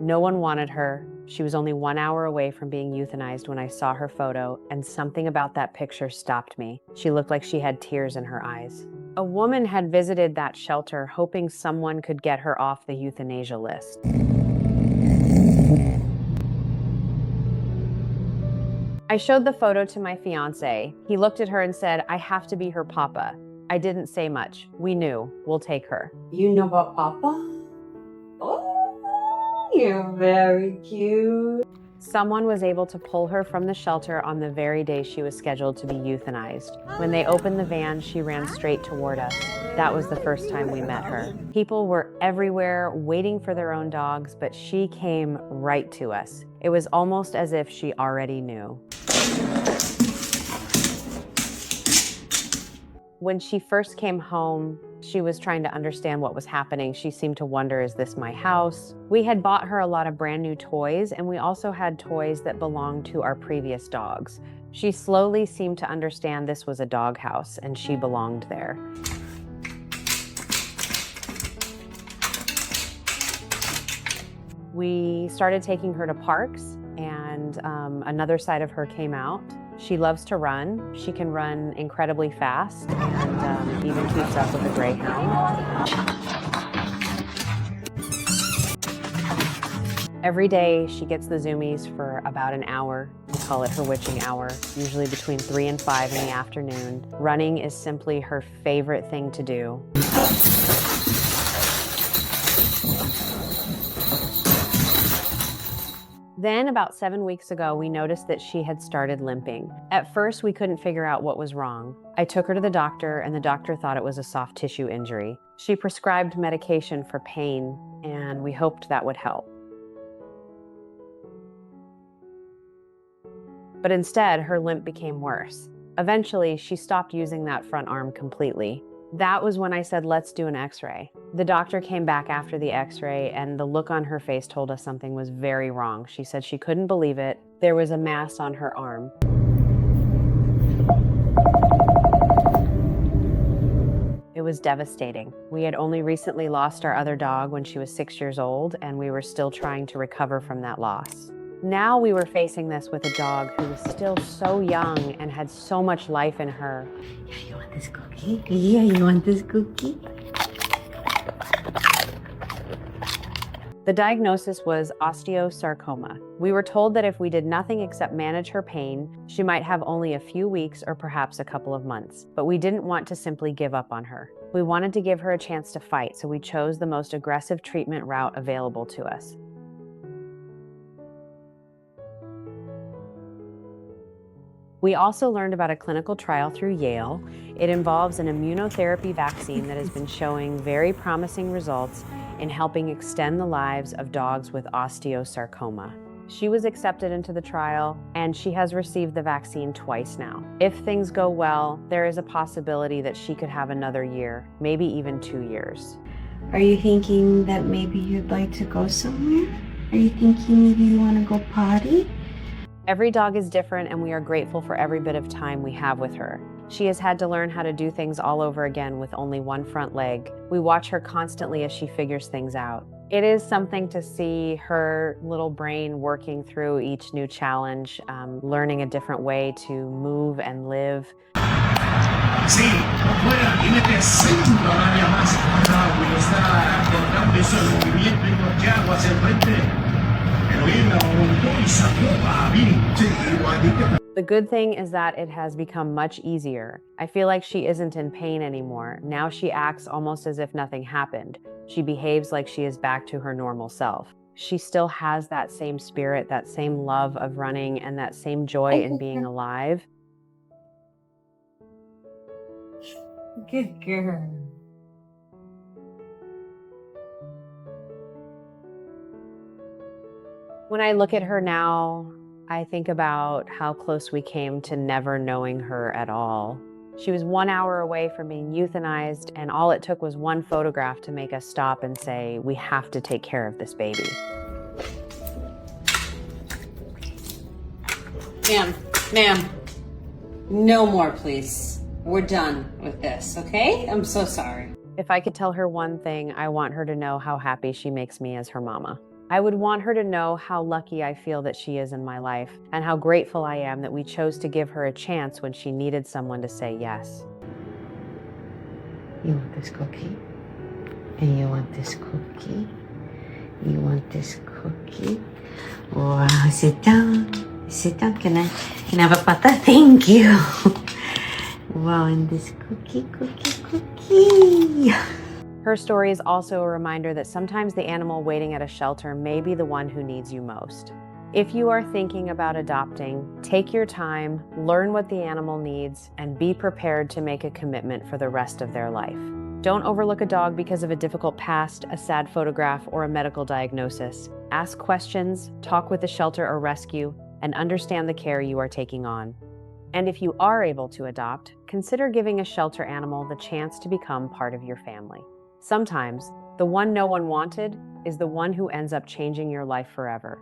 No one wanted her. She was only 1 hour away from being euthanized when I saw her photo, and something about that picture stopped me. She looked like she had tears in her eyes. A woman had visited that shelter hoping someone could get her off the euthanasia list. I showed the photo to my fiance. He looked at her and said, "I have to be her papa." I didn't say much. We knew. We'll take her. You know about Papa? Oh, you're very cute. Someone was able to pull her from the shelter on the very day she was scheduled to be euthanized. When they opened the van, she ran straight toward us. That was the first time we met her. People were everywhere waiting for their own dogs, but she came right to us. It was almost as if she already knew. When she first came home, she was trying to understand what was happening. She seemed to wonder, is this my house? We had bought her a lot of brand new toys, and we also had toys that belonged to our previous dogs. She slowly seemed to understand this was a dog house, and she belonged there. We started taking her to parks, and another side of her came out. She loves to run. She can run incredibly fast and even keeps up with a greyhound. Every day she gets the zoomies for about an hour. We call it her witching hour, usually between 3 and 5 in the afternoon. Running is simply her favorite thing to do. Then, about 7 weeks ago, we noticed that she had started limping. At first, we couldn't figure out what was wrong. I took her to the doctor, and the doctor thought it was a soft tissue injury. She prescribed medication for pain, and we hoped that would help. But instead, her limp became worse. Eventually, she stopped using that front arm completely. That was when I said, let's do an x-ray. The doctor came back after the x-ray, and the look on her face told us something was very wrong. She said she couldn't believe it. There was a mass on her arm. It was devastating. We had only recently lost our other dog when she was 6 years old, and we were still trying to recover from that loss. Now we were facing this with a dog who was still so young and had so much life in her. Yeah, you want this cookie? Yeah, you want this cookie? The diagnosis was osteosarcoma. We were told that if we did nothing except manage her pain, she might have only a few weeks or perhaps a couple of months. But we didn't want to simply give up on her. We wanted to give her a chance to fight, so we chose the most aggressive treatment route available to us. We also learned about a clinical trial through Yale. It involves an immunotherapy vaccine that has been showing very promising results in helping extend the lives of dogs with osteosarcoma. She was accepted into the trial, and she has received the vaccine twice now. If things go well, there is a possibility that she could have another year, maybe even 2 years. Are you thinking that maybe you'd like to go somewhere? Are you thinking maybe you want to go potty? Every dog is different, and we are grateful for every bit of time we have with her. She has had to learn how to do things all over again with only one front leg. We watch her constantly as she figures things out. It is something to see her little brain working through each new challenge, learning a different way to move and live. Sí, fuera, tiene que ser todavía más rápido, está cortando eso el movimiento y los llamas hacia el frente. The good thing is that it has become much easier. I feel like she isn't in pain anymore. Now she acts almost as if nothing happened. She behaves like she is back to her normal self. She still has that same spirit, that same love of running, and that same joy in being alive. Good girl. When I look at her now, I think about how close we came to never knowing her at all. She was 1 hour away from being euthanized, and all it took was one photograph to make us stop and say, we have to take care of this baby. Ma'am, no more, please. We're done with this, okay? I'm so sorry. If I could tell her one thing, I want her to know how happy she makes me as her mama. I would want her to know how lucky I feel that she is in my life and how grateful I am that we chose to give her a chance when she needed someone to say yes. You want this cookie? And you want this cookie? You want this cookie? Wow, sit down. Sit down. Can I have a pata? Thank you. Wow, and this cookie. Her story is also a reminder that sometimes the animal waiting at a shelter may be the one who needs you most. If you are thinking about adopting, take your time, learn what the animal needs, and be prepared to make a commitment for the rest of their life. Don't overlook a dog because of a difficult past, a sad photograph, or a medical diagnosis. Ask questions, talk with the shelter or rescue, and understand the care you are taking on. And if you are able to adopt, consider giving a shelter animal the chance to become part of your family. Sometimes, the one no one wanted is the one who ends up changing your life forever.